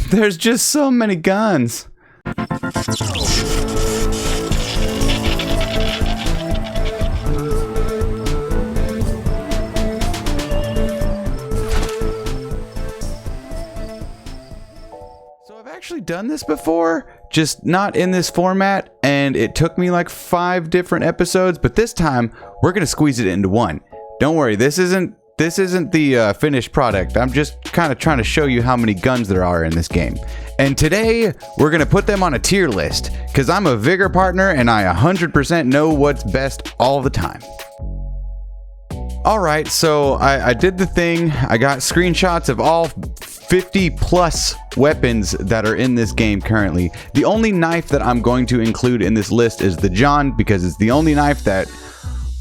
There's just so many guns. I've actually done this before, just not in this format, and it took me like 5 different episodes, but this time we're gonna squeeze it into one. Don't worry, this isn't the finished product. I'm just kind of trying to show you how many guns there are in this game. And today we're gonna put them on a tier list, because I'm a Vigor partner and I 100% know what's best all the time. Alright, so I did the thing. I got screenshots of all 50 plus weapons that are in this game currently. The only knife that I'm going to include in this list is the John, because it's the only knife that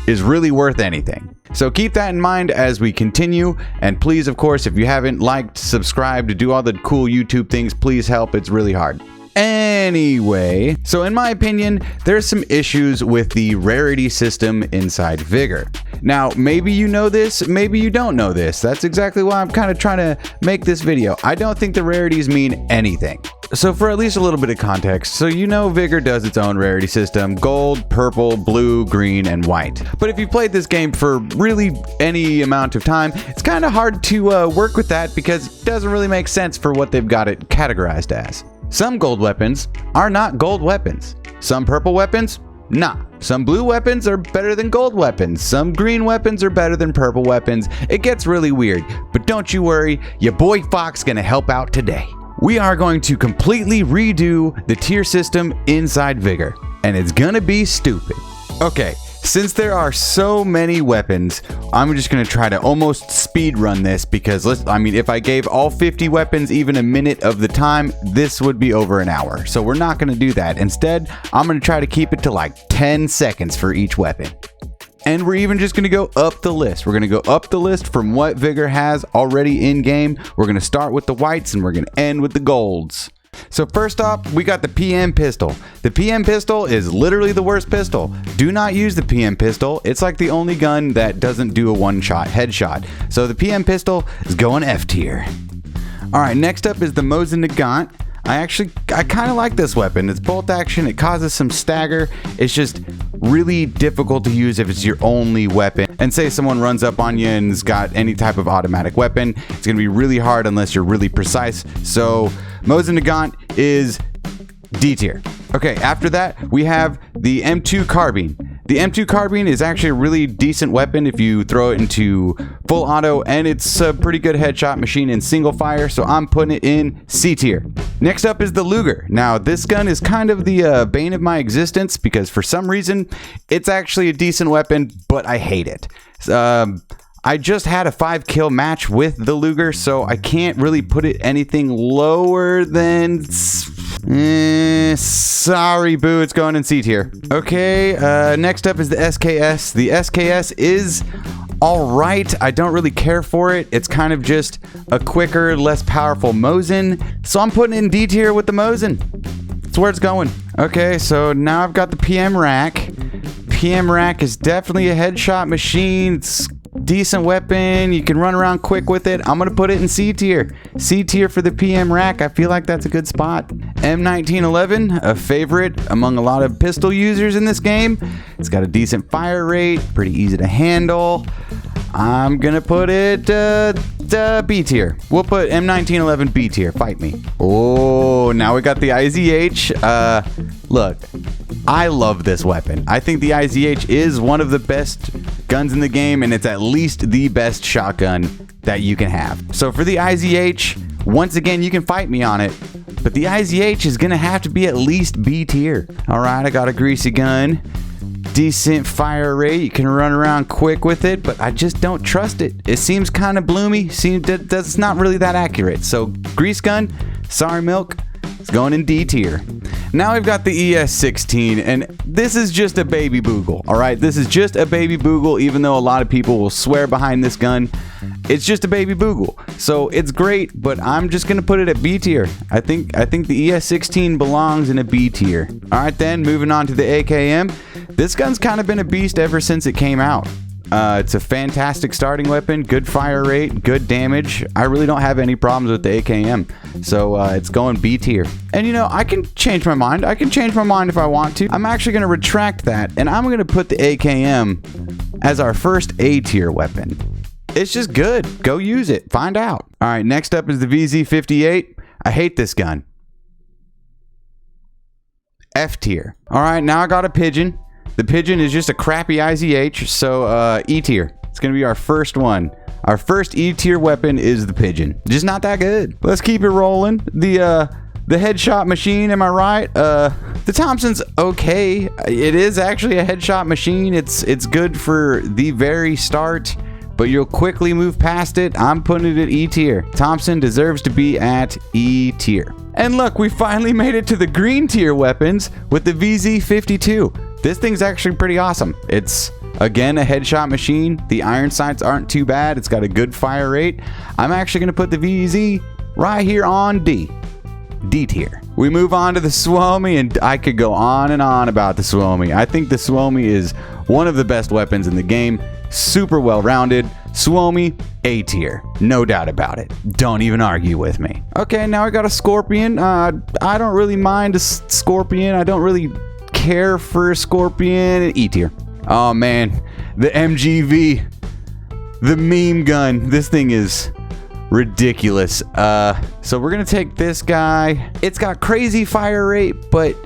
is really worth anything. So keep that in mind as we continue, and please, of course, if you haven't liked, subscribed, do all the cool YouTube things, please help. It's really hard. Anyway, so in my opinion, there's some issues with the rarity system inside Vigor. Now, maybe you know this, maybe you don't know this. That's exactly why I'm kind of trying to make this video. I don't think the rarities mean anything. So for at least a little bit of context, so you know Vigor does its own rarity system: gold, purple, blue, green, and white. But if you played this game for really any amount of time, it's kind of hard to work with that because it doesn't really make sense for what they've got it categorized as. Some gold weapons are not gold weapons. Some purple weapons, nah. Some blue weapons are better than gold weapons. Some green weapons are better than purple weapons. It gets really weird, but don't you worry, your boy Fox gonna help out today. We are going to completely redo the tier system inside Vigor, and it's gonna be stupid. Okay, since there are so many weapons, I'm just gonna try to almost speed run this because if I gave all 50 weapons even a minute of the time, this would be over an hour. So we're not gonna do that. Instead, I'm gonna try to keep it to like 10 seconds for each weapon. And we're even just gonna go up the list. We're gonna go up the list from what Vigor has already in game. We're gonna start with the whites and we're gonna end with the golds. So first off, we got the PM pistol. The PM pistol is literally the worst pistol. Do not use the PM pistol. It's like the only gun that doesn't do a one-shot headshot. So the PM pistol is going F tier. Alright, next up is the Mosin Nagant. I kind of like this weapon. It's bolt action, it causes some stagger. It's just really difficult to use if it's your only weapon. And say someone runs up on you and has got any type of automatic weapon, it's gonna be really hard unless you're really precise. So Mosin Nagant is D tier. Okay, after that we have the M2 carbine. The M2 carbine is actually a really decent weapon if you throw it into full auto, and it's a pretty good headshot machine in single fire, so I'm putting it in C tier. Next up is the Luger. Now this gun is kind of the bane of my existence because for some reason it's actually a decent weapon, but I hate it. I just had a 5-kill match with the Luger, so I can't really put it anything lower than... sorry, boo, it's going in C tier. Okay, next up is the SKS. The SKS is alright. I don't really care for it. It's kind of just a quicker, less powerful Mosin, so I'm putting it in D tier with the Mosin. That's where it's going. Okay, so now I've got the PM rack. PM rack is definitely a headshot machine. It's decent weapon. You can run around quick with it. I'm gonna put it in C tier. C tier for the PM rack. I feel like that's a good spot. M1911, a favorite among a lot of pistol users in this game. It's got a decent fire rate, pretty easy to handle. I'm gonna put it B tier. We'll put M1911 B tier. Fight me. Oh, now we got the IZH. Look, I love this weapon. I think the IZH is one of the best guns in the game, and it's at least the best shotgun that you can have. So for the IZH, once again, you can fight me on it, but the IZH is gonna have to be at least B tier. All right, I got a greasy gun. Decent fire rate, you can run around quick with it, but I just don't trust it. It seems kind of bloomy, that's not really that accurate. So grease gun, sorry milk, it's going in D tier. Now we've got the ES16, and this is just a baby boogle, all right? This is just a baby boogle, even though a lot of people will swear behind this gun. It's just a baby boogle, so it's great, but I'm just gonna put it at B tier. I think the ES16 belongs in a B tier. All right, then moving on to the AKM. This gun's kind of been a beast ever since it came out. It's a fantastic starting weapon, good fire rate, good damage. I really don't have any problems with the AKM, so it's going B tier. And you know, I can change my mind. I can change my mind if I want to. I'm actually going to retract that, and I'm going to put the AKM as our first A tier weapon. It's just good. Go use it. Find out. All right, next up is the VZ58. I hate this gun. F tier. All right, now I got a pigeon. The pigeon is just a crappy IZH, so E tier. It's gonna be our first one. Our first E tier weapon is the pigeon. Just not that good. Let's keep it rolling. The headshot machine, am I right? The Thompson's okay. It is actually a headshot machine. It's good for the very start, but you'll quickly move past it. I'm putting it at E tier. Thompson deserves to be at E tier. And look, we finally made it to the green tier weapons with the VZ52. This thing's actually pretty awesome. It's, again, a headshot machine. The iron sights aren't too bad. It's got a good fire rate. I'm actually going to put the VZ right here on D tier. We move on to the Suomi, and I could go on and on about the Suomi. I think the Suomi is one of the best weapons in the game. Super well-rounded. Suomi, A tier. No doubt about it. Don't even argue with me. Okay, now I got a Scorpion. I don't really mind a Scorpion. I don't really care for a Scorpion. E tier. Oh man, the MGV, the meme gun. This thing is ridiculous. So we're gonna take this guy. It's got crazy fire rate, but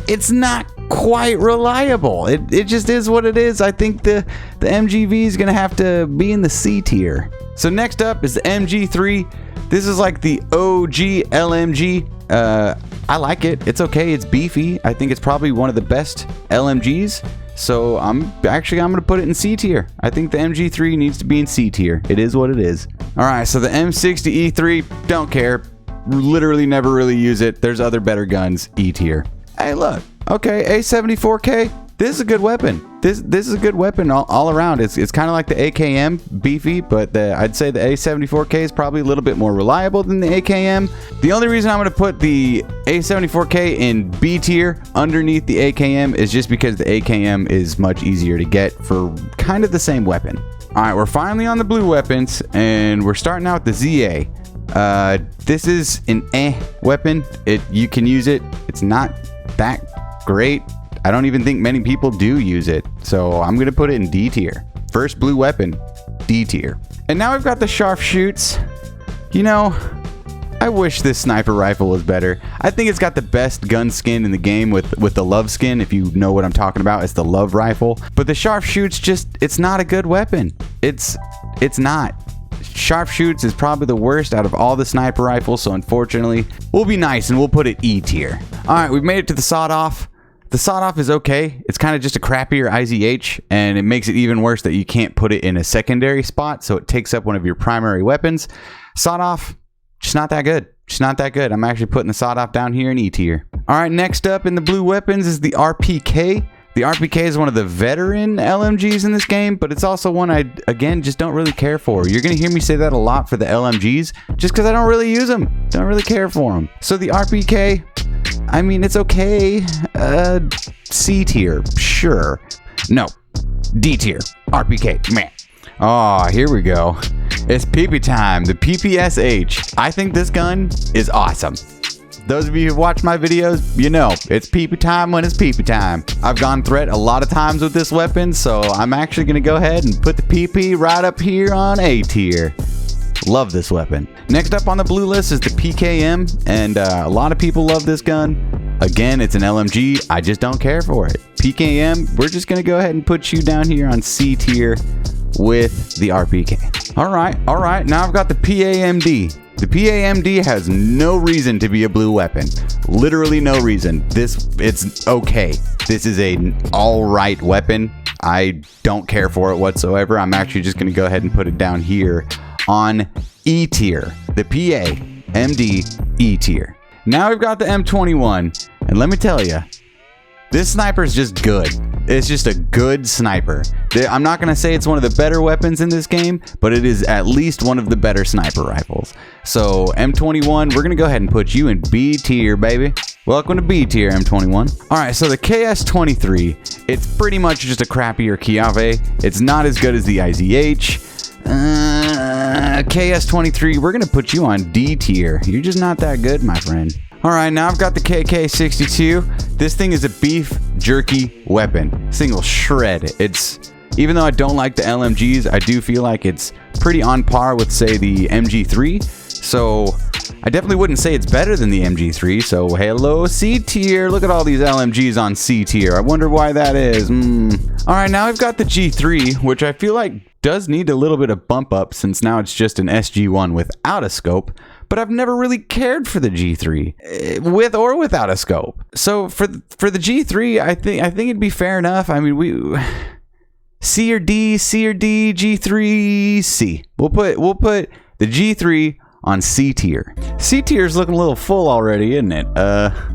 it's not quite reliable. It just is what it is. I think the MGV is gonna have to be in the C tier. So next up is the MG3. This is like the OG LMG. I like it. It's okay. It's beefy. I think it's probably one of the best LMGs. So I'm gonna put it in C tier. I think the MG3 needs to be in C tier. It is what it is. All right. So the M60 E3, don't care. Literally never really use it. There's other better guns. E tier. Hey, look. Okay, A74K. This is a good weapon. This is a good weapon all around. It's kind of like the AKM, beefy, but I'd say the A74K is probably a little bit more reliable than the AKM. The only reason I'm going to put the A74K in B tier underneath the AKM is just because the AKM is much easier to get for kind of the same weapon. All right, we're finally on the blue weapons, and we're starting out with the ZA. This is an weapon. You can use it. It's not that great. I don't even think many people do use it, so I'm gonna put it in D tier. First blue weapon, D tier. And now we've got the sharpshoots. You know, I wish this sniper rifle was better. I think it's got the best gun skin in the game with the love skin. If you know what I'm talking about, it's the love rifle. But the sharpshoots it's not a good weapon. It's not. Sharpshoots is probably the worst out of all the sniper rifles, so unfortunately, we'll be nice and we'll put it E tier. All right, we've made it to the sawed-off. The sawed-off is okay. It's kind of just a crappier IZH, and it makes it even worse that you can't put it in a secondary spot, so it takes up one of your primary weapons. Sawed-off, just not that good. Just not that good. I'm actually putting the sawed-off down here in E tier. All right, next up in the blue weapons is the RPK. The RPK is one of the veteran LMGs in this game, but it's also one I, again, just don't really care for. You're going to hear me say that a lot for the LMGs, just because I don't really use them. Don't really care for them. So the RPK, I mean, it's okay. C tier, sure. No, D tier, RPK, man. Oh, here we go. It's PP time, the PPSH. I think this gun is awesome. Those of you who watch my videos, you know, it's PP time when it's PP time. I've gone threat a lot of times with this weapon, so I'm actually going to go ahead and put the PP right up here on A tier. Love this weapon. Next up on the blue list is the PKM, and a lot of people love this gun. Again, it's an LMG. I just don't care for it. PKM, we're just going to go ahead and put you down here on C tier with the RPK. All right. Now I've got the PAMD. The PAMD has no reason to be a blue weapon. Literally no reason. It's okay. This is an all-right weapon. I don't care for it whatsoever. I'm actually just going to go ahead and put it down here on E tier. The PAMD E tier. Now we've got the M21. And let me tell you, This sniper is just good. It's just a good sniper. I'm not going to say it's one of the better weapons in this game, but it is at least one of the better sniper rifles. So M21, we're going to go ahead and put you in B tier, baby. Welcome to B tier, M21. All right, so the KS23, it's pretty much just a crappier Chiave. It's not as good as the IZH. KS23, we're going to put you on D tier. You're just not that good, my friend. All right, now I've got the KK62. This thing is a beef jerky weapon. Single shred. It's, even though I don't like the LMGs, I do feel like it's pretty on par with, say, the MG3. So I definitely wouldn't say it's better than the MG3. So hello, C tier. Look at all these LMGs on C tier. I wonder why that is. All right, now I've got the G3, which I feel like does need a little bit of bump up since now it's just an SG1 without a scope. But I've never really cared for the G3 with or without a scope. So for the G3, I think it'd be fair enough. I mean, C or D, G3, C. We'll put the G3 on C tier. C tier is looking a little full already, isn't it?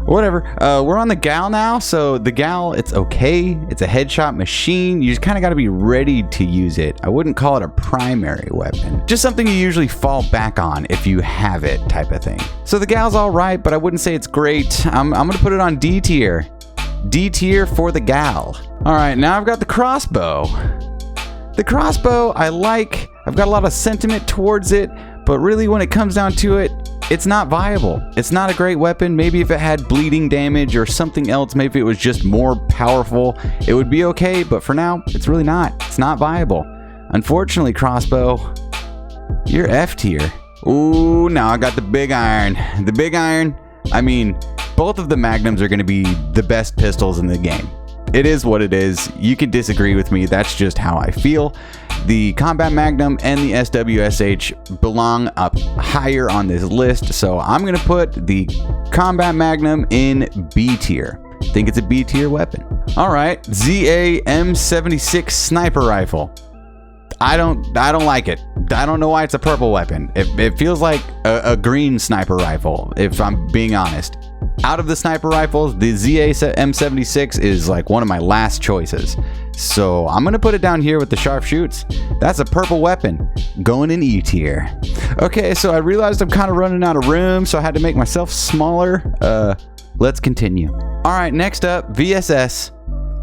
Whatever. We're on the Gal now. So the Gal, it's okay. It's a headshot machine. You just kind of got to be ready to use it. I wouldn't call it a primary weapon. Just something you usually fall back on if you have it, type of thing. So the Gal's all right, but I wouldn't say it's great. I'm gonna put it on D tier. D tier for the Gal. All right, now I've got the crossbow. The crossbow I like. I've got a lot of sentiment towards it. But really, when it comes down to it, it's not viable. It's not a great weapon. Maybe if it had bleeding damage or something else, maybe it was just more powerful, it would be okay. But for now, it's really not. It's not viable. Unfortunately, crossbow, you're F tier. Ooh, now I got the big iron. The big iron, I mean, both of the magnums are going to be the best pistols in the game. It is what it is. You can disagree with me. That's just how I feel. The Combat Magnum and the SWSH belong up higher on this list, so I'm going to put the Combat Magnum in B tier. I think it's a B tier weapon. All right, ZA M76 sniper rifle. I don't like it. I don't know why it's a purple weapon. It feels like a green sniper rifle, if I'm being honest. Out of the sniper rifles, the ZA M76 is like one of my last choices. So I'm going to put it down here with the sharpshoots. That's a purple weapon going in E tier. Okay, so I realized I'm kind of running out of room, so I had to make myself smaller. Let's continue. All right, next up, VSS.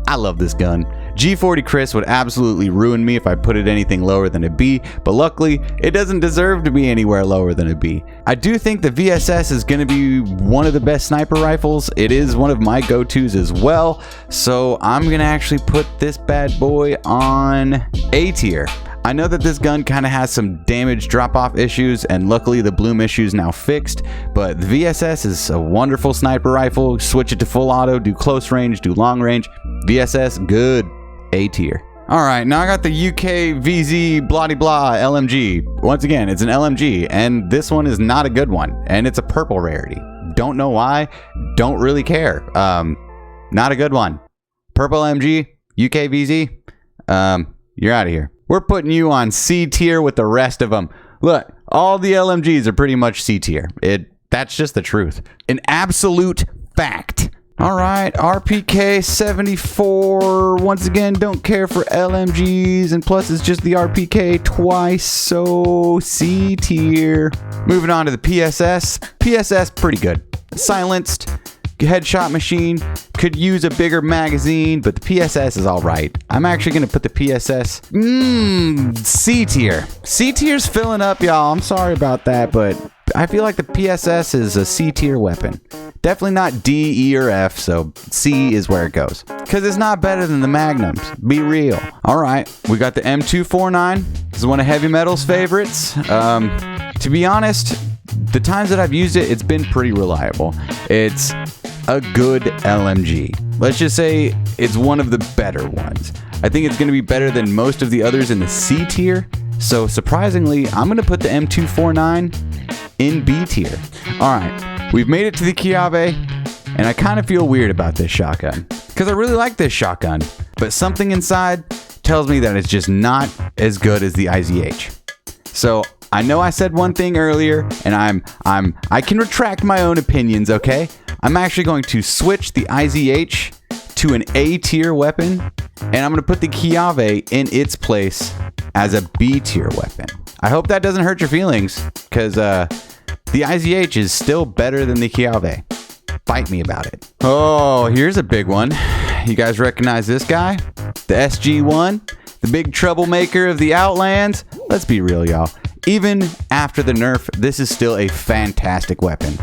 I love this gun. G40 Chris would absolutely ruin me if I put it anything lower than a B, but luckily it doesn't deserve to be anywhere lower than a B. I do think the VSS is going to be one of the best sniper rifles. It is one of my go-tos as well, so I'm going to actually put this bad boy on A tier. I know that this gun kind of has some damage drop-off issues, and luckily the bloom issue is now fixed, but the VSS is a wonderful sniper rifle. Switch it to full auto, do close range, do long range. VSS, good. A tier. All right, now I got the UK VZ blah blah LMG. Once again, it's an LMG, and this one is not a good one, and it's a purple rarity. Don't know why, don't really care. Not a good one. Purple LMG, UK VZ, you're out of here. We're putting you on C tier with the rest of them. Look, all the LMGs are pretty much C tier. That's just the truth. An absolute fact. All right, RPK 74. Once again, don't care for LMGs, and plus it's just the RPK twice, so C tier. Moving on to the PSS. PSS, pretty good. Silenced, headshot machine, could use a bigger magazine, but the PSS is all right. I'm actually going to put the PSS, C tier. C tier's filling up, y'all. I'm sorry about that, but I feel like the PSS is a C tier weapon. Definitely not D, E, or F, so C is where it goes. Because it's not better than the Magnums. Be real. All right, we got the M249. This is one of Heavy Metal's favorites. To be honest, the times that I've used it, it's been pretty reliable. It's a good LMG. Let's just say it's one of the better ones. I think it's going to be better than most of the others in the C tier. So surprisingly, I'm going to put the M249 in B tier. All right, we've made it to the Chiave, and I kind of feel weird about this shotgun because I really like this shotgun, but something inside tells me that it's just not as good as the IZH. So I know I said one thing earlier, and I can retract my own opinions, okay? I'm actually going to switch the IZH to an A tier weapon, and I'm going to put the Chiave in its place as a B tier weapon. I hope that doesn't hurt your feelings, because the IZH is still better than the Chiave. Fight me about it. Oh, here's a big one. You guys recognize this guy? The SG-1, the big troublemaker of the Outlands. Let's be real, y'all. Even after the nerf, this is still a fantastic weapon.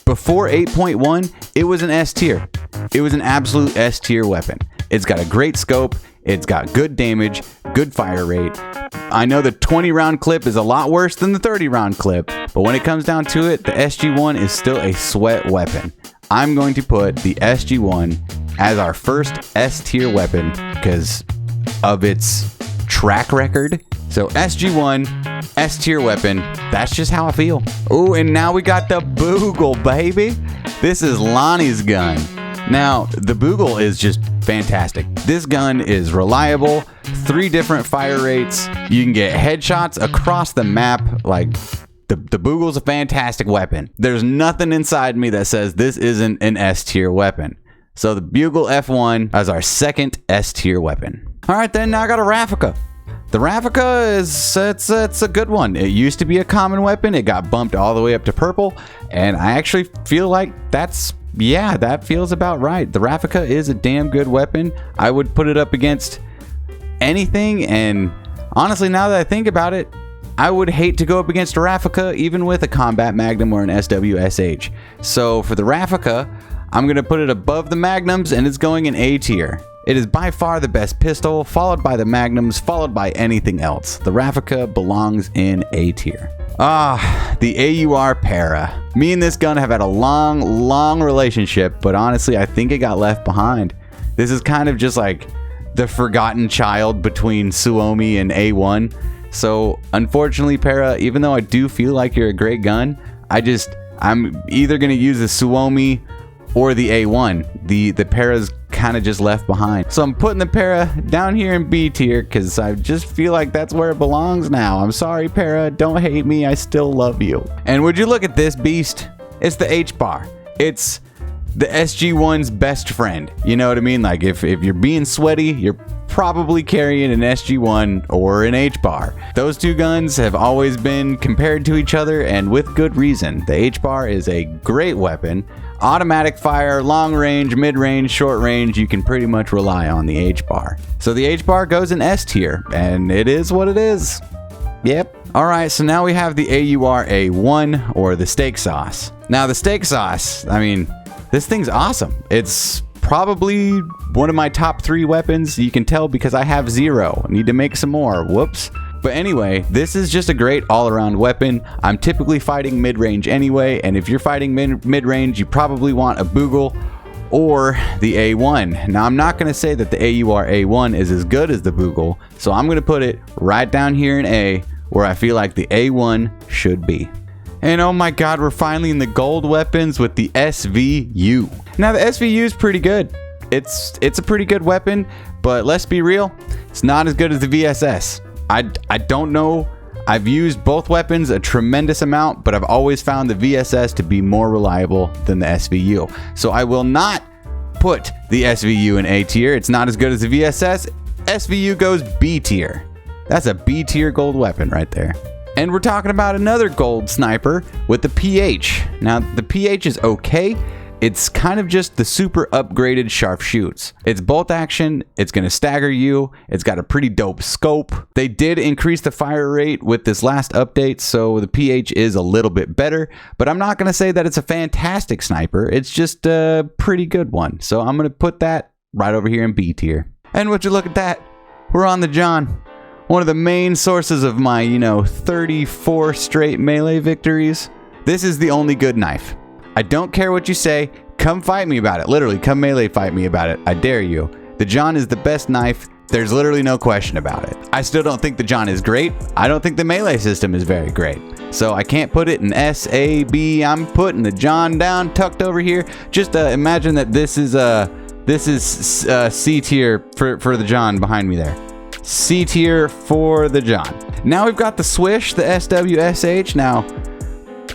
Before 8.1, it was an S tier. It was an absolute S tier weapon. It's got a great scope. It's got good damage, good fire rate. I know the 20 round clip is a lot worse than the 30 round clip, but when it comes down to it, the SG-1 is still a sweat weapon. I'm going to put the SG-1 as our first S tier weapon because of its track record. So SG-1, S tier weapon. That's just how I feel. Oh, and now we got the Boogle, baby. This is Lonnie's gun. Now, the Boogle is just fantastic. This gun is reliable, 3 different fire rates. You can get headshots across the map. Like, the Boogle's a fantastic weapon. There's nothing inside me that says this isn't an S tier weapon. So the Bugle F1 as our second S tier weapon. All right, then now I got a Raffica. The Raffica it's a good one. It used to be a common weapon. It got bumped all the way up to purple, and I actually feel like that feels about right. The Raffica is a damn good weapon. I would put it up against anything, and honestly, now that I think about it, I would hate to go up against a Raffica even with a Combat Magnum or an SWSH. So for the Raffica, I'm going to put it above the Magnums, and it's going in A tier. It is by far the best pistol, followed by the Magnums, followed by anything else. The Raffica belongs in A tier. The AUR Para. Me and this gun have had a long relationship, but honestly, I think it got left behind. This is kind of just like the forgotten child between Suomi and A1. So unfortunately, Para, even though I do feel like you're a great gun, I'm either going to use the Suomi or the A1. The Para's kind of just left behind. So I'm putting the Para down here in B tier because I just feel like that's where it belongs now. I'm sorry, Para. Don't hate me. I still love you. And would you look at this beast? It's the H-bar. It's the SG-1's best friend. You know what I mean? Like if you're being sweaty, you're probably carrying an SG-1 or an H-bar. Those two guns have always been compared to each other, and with good reason. The H-bar is a great weapon. Automatic fire, long range, mid range, short range, you can pretty much rely on the H-bar. So the H-bar goes in S tier, and it is what it is. Yep. Alright, so now we have the AUR A1, or the steak sauce. Now the steak sauce, I mean, this thing's awesome. It's probably one of my top 3 weapons. You can tell because I have 0. I need to make some more. Whoops. But anyway, this is just a great all-around weapon. I'm typically fighting mid-range anyway, and if you're fighting mid-range, you probably want a Boogle or the A1. Now, I'm not going to say that the AUR A1 is as good as the Boogle, so I'm going to put it right down here in A, where I feel like the A1 should be. And oh my god, we're finally in the gold weapons with the SVU. Now, the SVU is pretty good. It's a pretty good weapon, but let's be real, it's not as good as the VSS. I don't know. I've used both weapons a tremendous amount, but I've always found the VSS to be more reliable than the SVU. So I will not put the SVU in A tier. It's not as good as the VSS. SVU goes B tier. That's a B tier gold weapon right there. And we're talking about another gold sniper with the PH. Now, the PH is okay. It's kind of just the super upgraded sharpshoots. It's bolt action, it's going to stagger you, it's got a pretty dope scope. They did increase the fire rate with this last update, so the PH is a little bit better, but I'm not going to say that it's a fantastic sniper. It's just a pretty good one. So I'm going to put that right over here in B tier. And would you look at that? We're on the John. One of the main sources of my, 34 straight melee victories. This is the only good knife. I don't care what you say. Come fight me about it. Literally, come melee fight me about it. I dare you. The John is the best knife. There's literally no question about it. I still don't think the John is great. I don't think the melee system is very great. So I can't put it in S, A, B. I'm putting the John down, tucked over here. Just imagine that this is C tier for the John behind me there. C tier for the John. Now we've got the Swish, the SWSH. Now,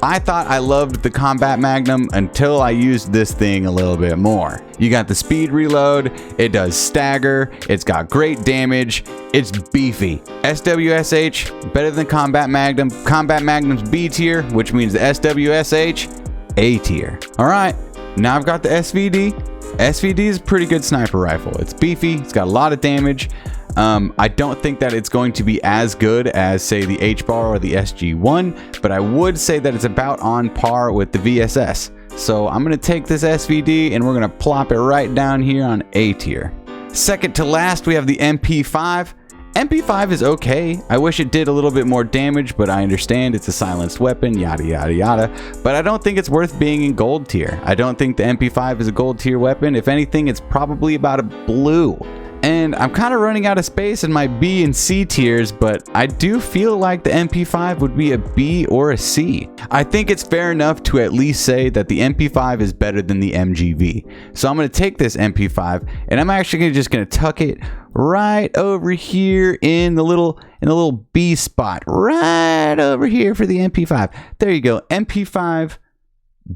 I thought I loved the Combat Magnum until I used this thing a little bit more. You got the speed reload, it does stagger, it's got great damage, it's beefy. SWSH, better than Combat Magnum. Combat Magnum's B tier, which means the SWSH, A tier. All right, now I've got the SVD. SVD is a pretty good sniper rifle. It's beefy, it's got a lot of damage. I don't think that it's going to be as good as, say, the H-Bar or the SG-1, but I would say that it's about on par with the VSS. So I'm going to take this SVD and we're going to plop it right down here on A tier. Second to last, we have the MP5. MP5 is okay. I wish it did a little bit more damage, but I understand it's a silenced weapon, yada yada yada. But I don't think it's worth being in gold tier. I don't think the MP5 is a gold tier weapon. If anything, it's probably about a blue. And I'm kind of running out of space in my B and C tiers, but I do feel like the MP5 would be a B or a C. I think it's fair enough to at least say that the MP5 is better than the MGV. So I'm going to take this MP5 and I'm actually just going to tuck it right over here in the little B spot, right over here for the MP5. There you go, MP5.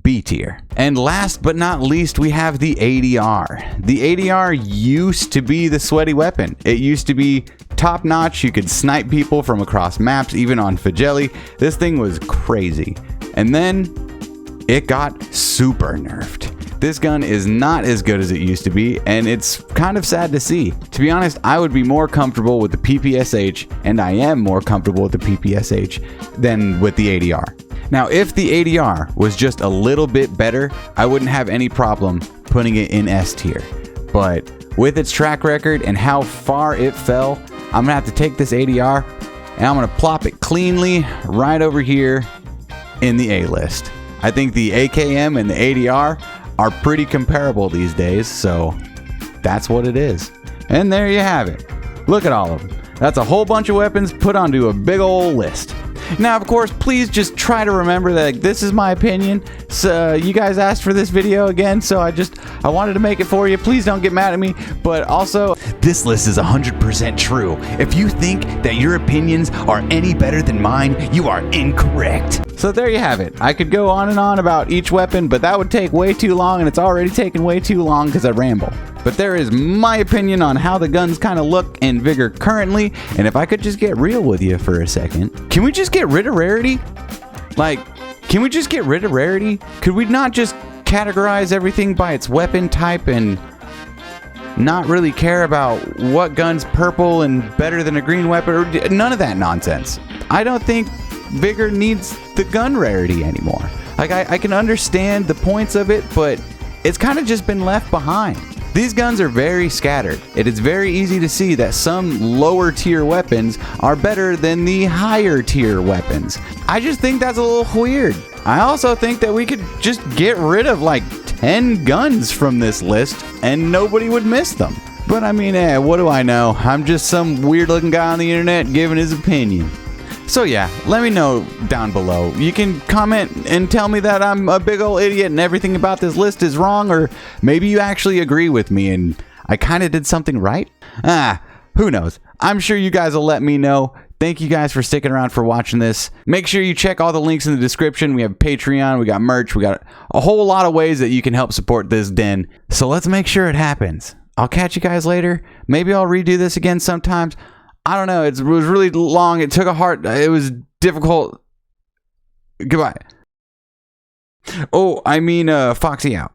B tier. And last but not least, we have the ADR. The ADR used to be the sweaty weapon. It used to be top notch. You could snipe people from across maps, even on Fagelli. This thing was crazy. And then it got super nerfed. This gun is not as good as it used to be, and it's kind of sad to see. To be honest, I would be more comfortable with the PPSH, and I am more comfortable with the PPSH than with the ADR. Now, if the ADR was just a little bit better, I wouldn't have any problem putting it in S tier. But with its track record and how far it fell, I'm gonna have to take this ADR and I'm gonna plop it cleanly right over here in the A list. I think the AKM and the ADR are pretty comparable these days, so that's what it is. And there you have it. Look at all of them. That's a whole bunch of weapons put onto a big old list. Now, of course, please just try to remember that this is my opinion. So you guys asked for this video again, so I wanted to make it for you. Please don't get mad at me. But also, this list is 100% true. If you think that your opinions are any better than mine, you are incorrect. So there you have it. I could go on and on about each weapon, but that would take way too long, and it's already taken way too long because I ramble. But there is my opinion on how the guns kind of look in Vigor currently, and if I could just get real with you for a second, can we just get rid of Rarity? Like, can we just get rid of Rarity? Could we not just categorize everything by its weapon type and not really care about what gun's purple and better than a green weapon, or none of that nonsense? I don't think Vigor needs the gun rarity anymore. Like, I can understand the points of it, but it's kind of just been left behind. These guns are very scattered. It is very easy to see that some lower tier weapons are better than the higher tier weapons. I just think that's a little weird. I also think that we could just get rid of like 10 guns from this list and nobody would miss them. But I mean, what do I know? I'm just some weird looking guy on the internet giving his opinion. So yeah, let me know down below. You can comment and tell me that I'm a big old idiot and everything about this list is wrong, or maybe you actually agree with me and I kind of did something right. Who knows? I'm sure you guys will let me know. Thank you guys for sticking around for watching this. Make sure you check all the links in the description. We have Patreon, we got merch, we got a whole lot of ways that you can help support this den. So let's make sure it happens. I'll catch you guys later. Maybe I'll redo this again sometimes. I don't know. It was really long. It took it was difficult. Goodbye. Oh, I mean, Foxy out.